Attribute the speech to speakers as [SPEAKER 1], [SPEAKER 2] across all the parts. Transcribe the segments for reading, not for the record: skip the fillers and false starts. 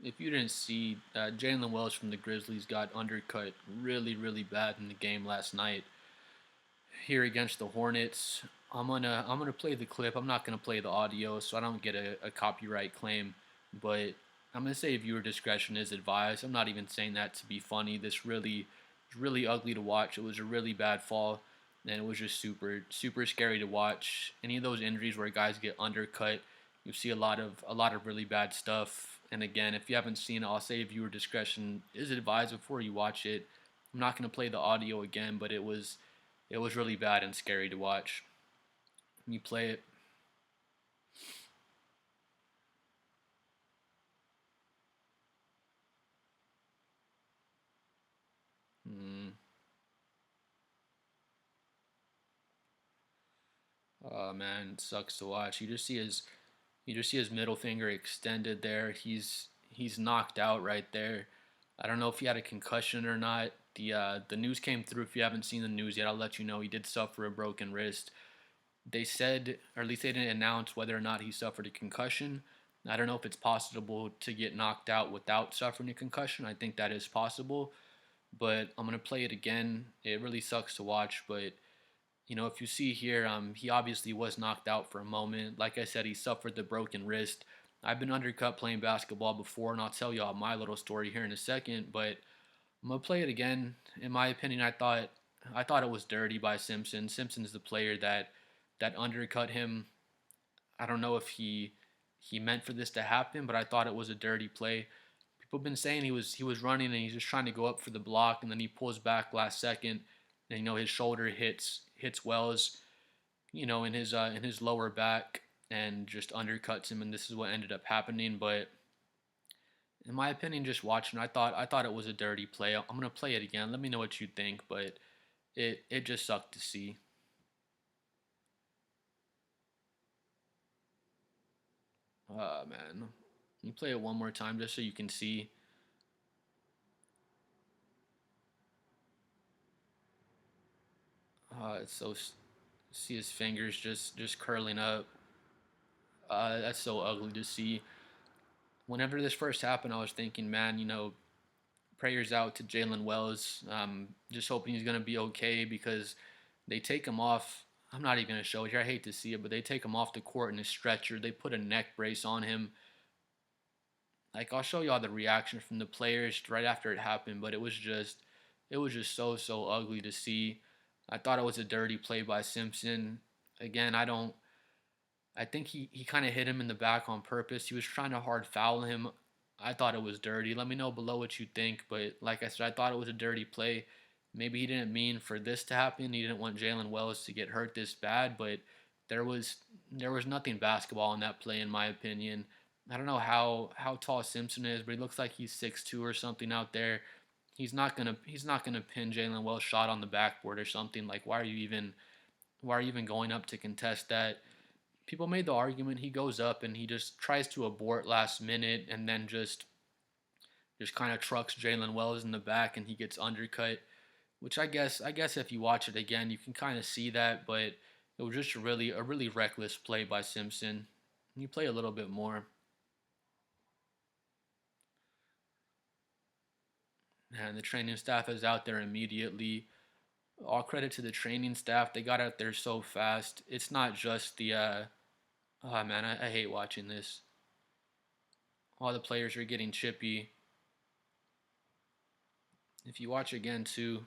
[SPEAKER 1] if you didn't see, Jaylen Wells from the Grizzlies got undercut really, really bad in the game last night here against the Hornets. I'm gonna play the clip. I'm not gonna play the audio, so I don't get a copyright claim. But I'm gonna say viewer discretion is advised. I'm not even saying that to be funny. This really, really ugly to watch. It was a really bad fall, and it was just super, super scary to watch. Any of those injuries where guys get undercut, you see a lot of really bad stuff. And again, if you haven't seen it, I'll say viewer discretion is advised before you watch it. I'm not gonna play the audio again, but it was really bad and scary to watch. Can you play it? Mm. Oh man, it sucks to watch. You just see his middle finger extended there. He's knocked out right there. I don't know if he had a concussion or not. The news came through. If you haven't seen the news yet, I'll let you know he did suffer a broken wrist. They said, or at least they didn't announce whether or not he suffered a concussion. I don't know if it's possible to get knocked out without suffering a concussion. I think that is possible, but I'm gonna play it again. It really sucks to watch, but if you see here, he obviously was knocked out for a moment. Like I said, he suffered the broken wrist. I've been undercut playing basketball before, and I'll tell y'all my little story here in a second. But I'm gonna play it again. In my opinion, I thought it was dirty by Simpson. Simpson's the player that undercut him. I don't know if he meant for this to happen, but I thought it was a dirty play. People have been saying he was running and he's just trying to go up for the block, and then he pulls back last second, and his shoulder hits Wells, in his lower back, and just undercuts him, and this is what ended up happening. But in my opinion, just watching, I thought it was a dirty play. I'm gonna play it again. Let me know what you think, but it just sucked to see. Man, let me play it one more time just so you can see. It's so see his fingers just curling up. That's so ugly to see. Whenever this first happened, I was thinking, man, prayers out to Jaylen Wells. Just hoping he's gonna be okay because they take him off. I'm not even gonna show it here. I hate to see it, but they take him off the court in a stretcher. They put a neck brace on him. Like, I'll show y'all the reaction from the players right after it happened, but it was just so ugly to see. I thought it was a dirty play by Simpson. Again, I think he kind of hit him in the back on purpose. He was trying to hard foul him. I thought it was dirty. Let me know below what you think. But like I said, I thought it was a dirty play. Maybe he didn't mean for this to happen. He didn't want Jaylen Wells to get hurt this bad. But there was there was nothing basketball in that play, in my opinion. I don't know how tall Simpson is, but he looks like he's 6'2" or something out there. He's not gonna pin Jaylen Wells' shot on the backboard or something. Like, why are you even going up to contest that? People made the argument he goes up and he just tries to abort last minute and then just kind of trucks Jaylen Wells in the back and he gets undercut, which I guess if you watch it again you can kind of see that, but it was just a really reckless play by Simpson. You play a little bit more, and the training staff is out there immediately. All credit to the training staff. They got out there so fast. It's not just the oh man, I hate watching this. All the players are getting chippy. If you watch again too,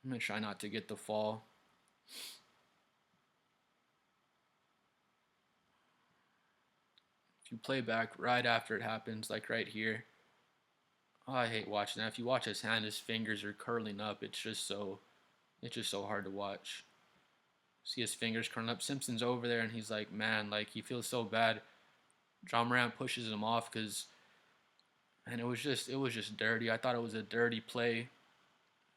[SPEAKER 1] I'm gonna try not to get the fall. If you play back right after it happens, like right here, oh, I hate watching that. If you watch his hand, his fingers are curling up. It's just so hard to watch. See his fingers curling up. Simpson's over there, and he's like, man, like he feels so bad. John Morant pushes him off and it was just dirty. I thought it was a dirty play.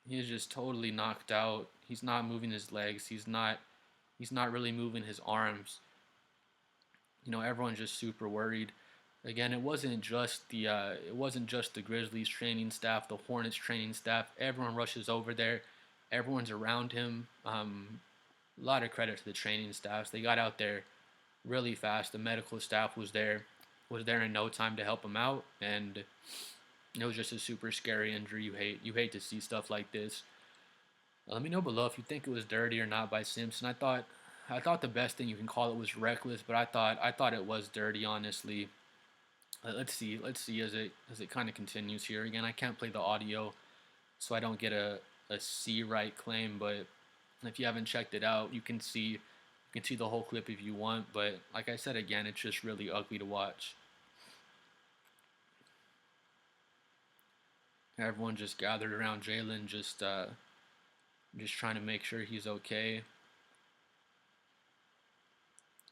[SPEAKER 1] He's just totally knocked out. He's not moving his legs. He's not really moving his arms. Everyone's just super worried. Again, it wasn't just the Grizzlies training staff, the Hornets training staff. Everyone rushes over there. Everyone's around him. A lot of credit to the training staffs. They got out there really fast. The medical staff was there. was there in no time to help him out, and it was just a super scary injury. You hate to see stuff like this. Let me know below if you think it was dirty or not by Simpson. I thought the best thing you can call it was reckless, but I thought it was dirty, honestly. Let's see as it kind of continues here. Again, I can't play the audio, so I don't get a C right claim. But if you haven't checked it out, you can see the whole clip if you want. But like I said again, it's just really ugly to watch. Everyone just gathered around Jaylen, just trying to make sure he's okay.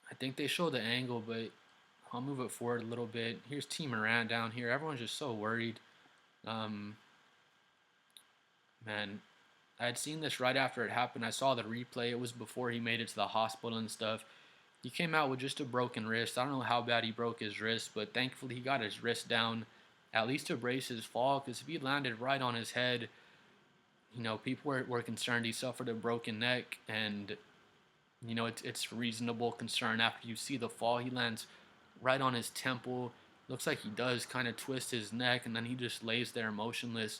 [SPEAKER 1] I think they show the angle, but I'll move it forward a little bit. Here's T Moran down here. Everyone's just so worried. Um, Man, I had seen this right after it happened. I saw the replay. It was before he made it to the hospital and stuff. He came out with just a broken wrist. I don't know how bad he broke his wrist, but thankfully he got his wrist down at least to brace his fall, because if he landed right on his head, people were concerned he suffered a broken neck, and it's reasonable concern after you see the fall. He lands right on his temple. Looks like he does kind of twist his neck, and then he just lays there motionless.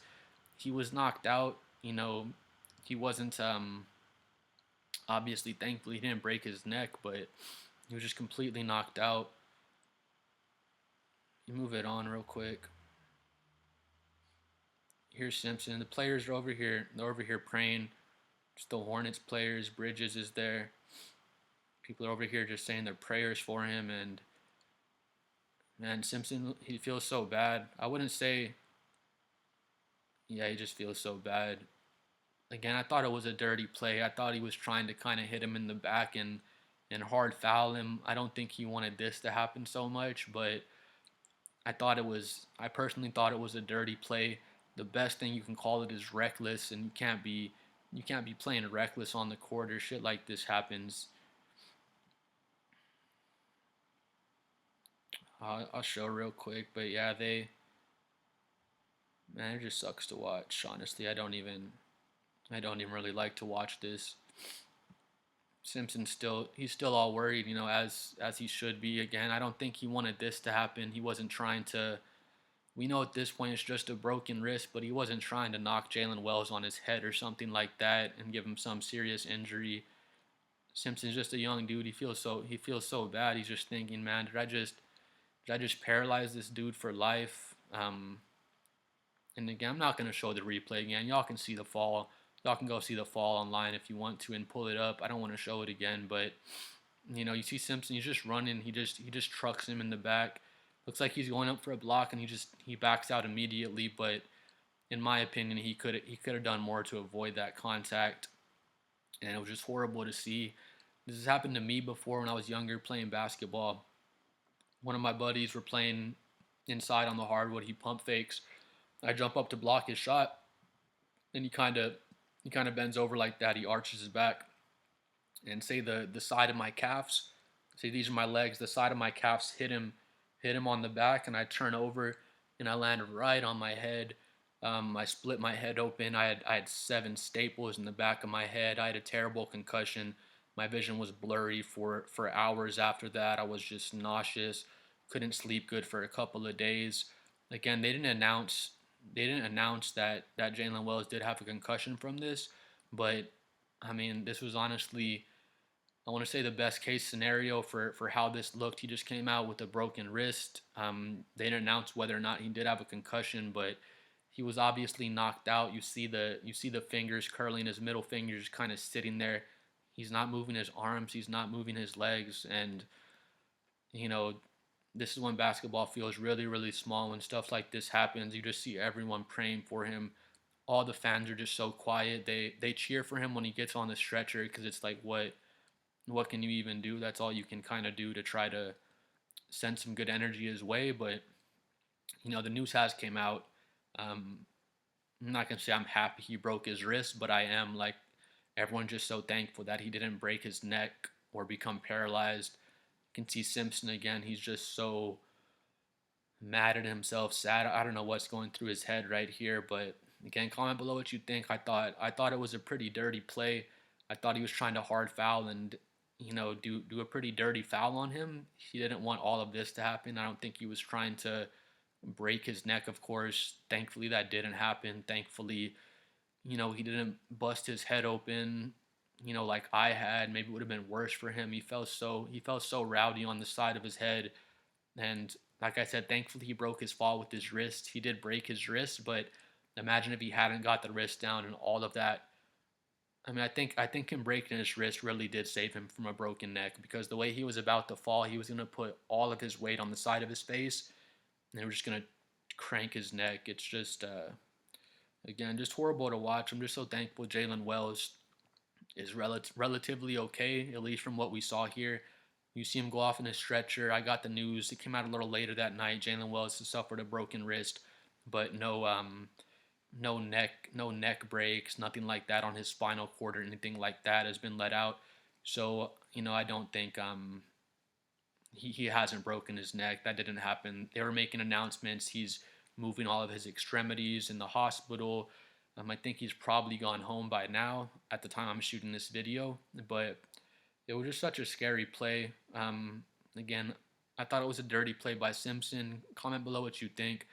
[SPEAKER 1] He was knocked out. He wasn't obviously, thankfully, he didn't break his neck, but he was just completely knocked out. You move it on real quick. Here's Simpson. The players are over here. They're over here praying. Just the Hornets players. Bridges is there. People are over here just saying their prayers for him. And man, Simpson, he feels so bad. I wouldn't say, yeah, he just feels so bad. Again, I thought it was a dirty play. I thought he was trying to kind of hit him in the back and hard foul him. I don't think he wanted this to happen so much, but I personally thought it was a dirty play. The best thing you can call it is reckless, and you can't be playing reckless on the court or shit like this happens. I'll show real quick, but yeah, man, it just sucks to watch. Honestly, I don't even really like to watch this. He's still all worried, as he should be. Again, I don't think he wanted this to happen. He wasn't trying to. We know at this point it's just a broken wrist, but he wasn't trying to knock Jaylen Wells on his head or something like that and give him some serious injury. Simpson's just a young dude. He feels so bad. He's just thinking, man, did I just paralyze this dude for life? And again, I'm not gonna show the replay again. Y'all can see the fall. Y'all can go see the fall online if you want to and pull it up. I don't want to show it again, but you see Simpson. He's just running. He just trucks him in the back. Looks like he's going up for a block, and he backs out immediately. But in my opinion, he could have done more to avoid that contact, and it was just horrible to see. This has happened to me before when I was younger playing basketball. One of my buddies were playing inside on the hardwood. He pump fakes. I jump up to block his shot, and he kind of bends over like that. He arches his back, and say the side of my calves. Say these are my legs. The side of my calves hit him on the back, and I turn over, and I land right on my head. I split my head open. I had 7 staples in the back of my head. I had a terrible concussion. My vision was blurry for hours after that. I was just nauseous. Couldn't sleep good for a couple of days. Again, they didn't announce that Jaylen Wells did have a concussion from this, but I mean, this was honestly, I want to say, the best case scenario for how this looked. He just came out with a broken wrist. They didn't announce whether or not he did have a concussion, but he was obviously knocked out. You see the fingers curling, his middle fingers kind of sitting there. He's not moving his arms. He's not moving his legs, and you know this is when basketball feels really, really small. When stuff like this happens, you just see everyone praying for him. All the fans are just so quiet. They cheer for him when he gets on the stretcher, because it's like, what can you even do? That's all you can kind of do to try to send some good energy his way. But the news has came out. I'm not gonna say I'm happy he broke his wrist, but I am, like, everyone's just so thankful that he didn't break his neck or become paralyzed. You can see Simpson again. He's just so mad at himself, sad. I don't know what's going through his head right here, but again, comment below what you think. I thought it was a pretty dirty play. I thought he was trying to hard foul, and do a pretty dirty foul on him. He didn't want all of this to happen. I don't think he was trying to break his neck, of course. Thankfully, that didn't happen. Thankfully, he didn't bust his head open, like I had. Maybe it would have been worse for him. He felt so rowdy on the side of his head. And like I said, thankfully he broke his fall with his wrist. He did break his wrist, but imagine if he hadn't got the wrist down and all of that. I mean, I think him breaking his wrist really did save him from a broken neck, because the way he was about to fall, he was going to put all of his weight on the side of his face, and they were just going to crank his neck. It's just, again, just horrible to watch. I'm just so thankful Jaylen Wells is relatively okay, at least from what we saw here. You see him go off in a stretcher. I got the news. It came out a little later that night. Jaylen Wells has suffered a broken wrist, but no neck breaks, nothing like that on his spinal cord or anything like that has been let out. So I don't think he hasn't broken his neck. That didn't happen. They were making announcements. He's moving all of his extremities in the hospital. I think he's probably gone home by now at the time I'm shooting this video. But it was just such a scary play. Again, I thought it was a dirty play by Simpson. Comment below what you think.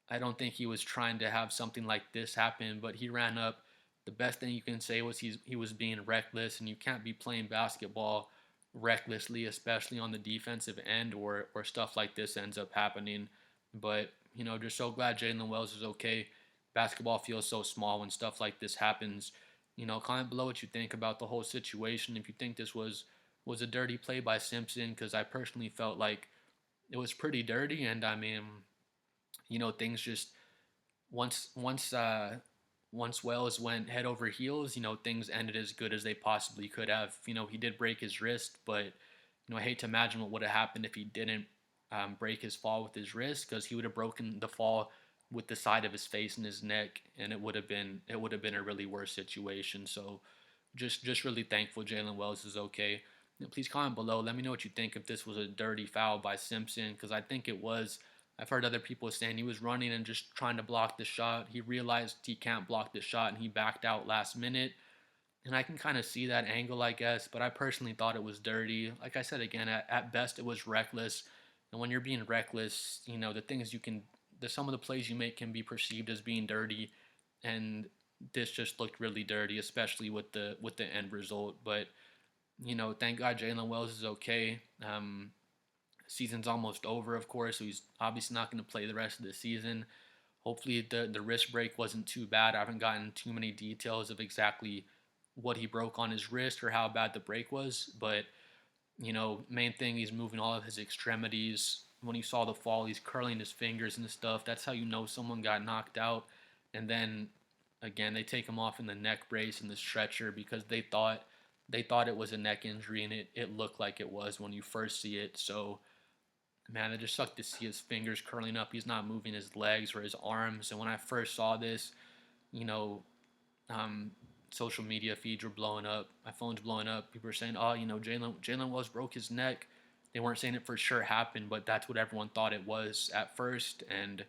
[SPEAKER 1] I don't think he was trying to have something like this happen, but he ran up. The best thing you can say was he was being reckless, and you can't be playing basketball recklessly, especially on the defensive end, or stuff like this ends up happening. But just so glad Jaylen Wells is okay. Basketball feels so small when stuff like this happens. Comment below what you think about the whole situation. If you think this was a dirty play by Simpson, because I personally felt like it was pretty dirty, and I mean, things just once once uh once Wells went head over heels, things ended as good as they possibly could have. He did break his wrist, but I hate to imagine what would have happened if he didn't break his fall with his wrist, because he would have broken the fall with the side of his face and his neck, and it would have been a really worse situation. So just really thankful Jaylen Wells is okay. Please comment below. Let me know what you think, if this was a dirty foul by Simpson, because I think it was. I've heard other people saying he was running and just trying to block the shot. He realized he can't block the shot, and he backed out last minute. And I can kind of see that angle, I guess, but I personally thought it was dirty. Like I said, again, at best it was reckless. And when you're being reckless, the things some of the plays you make can be perceived as being dirty, and this just looked really dirty, especially with the end result. But thank God Jaylen Wells is okay. Season's almost over, of course, so he's obviously not going to play the rest of the season. Hopefully the wrist break wasn't too bad. I haven't gotten too many details of exactly what he broke on his wrist or how bad the break was, but main thing, he's moving all of his extremities. When you saw the fall, he's curling his fingers and stuff. That's how you know someone got knocked out. And then again, they take him off in the neck brace and the stretcher, because they thought it was a neck injury, and it looked like it was when you first see it. So man, it just sucked to see his fingers curling up. He's not moving his legs or his arms. And when I first saw this, you know, um, social media feeds were blowing up. My phone's blowing up. People were saying, "Oh, Jaylen Wells broke his neck." They weren't saying it for sure happened, but that's what everyone thought it was at first. And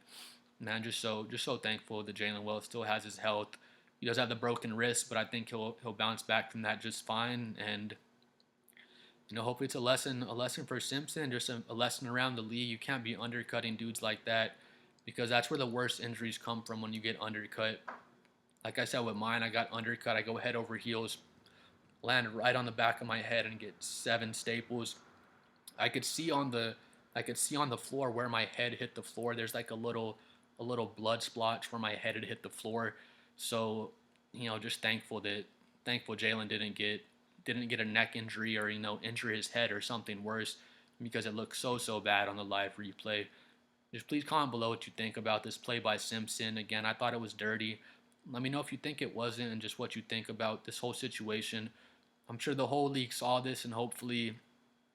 [SPEAKER 1] man, just so thankful that Jaylen Wells still has his health. He does have the broken wrist, but I think he'll bounce back from that just fine. And hopefully it's a lesson for Simpson, just a lesson around the league. You can't be undercutting dudes like that, because that's where the worst injuries come from, when you get undercut. Like I said with mine, I got undercut. I go head over heels, land right on the back of my head, and get 7 staples. I could see on the I could see on the floor where my head hit the floor. There's like a little blood splotch where my head had hit the floor. So, just thankful Jaylen didn't get a neck injury, or injure his head or something worse, because it looked so bad on the live replay. Just please comment below what you think about this play by Simpson. Again, I thought it was dirty. Let me know if you think it wasn't, and just what you think about this whole situation. I'm sure the whole league saw this, and hopefully,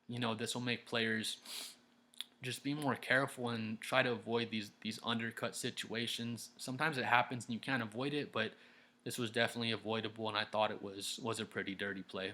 [SPEAKER 1] this will make players just be more careful and try to avoid these undercut situations. Sometimes it happens and you can't avoid it, but this was definitely avoidable, and I thought it was a pretty dirty play.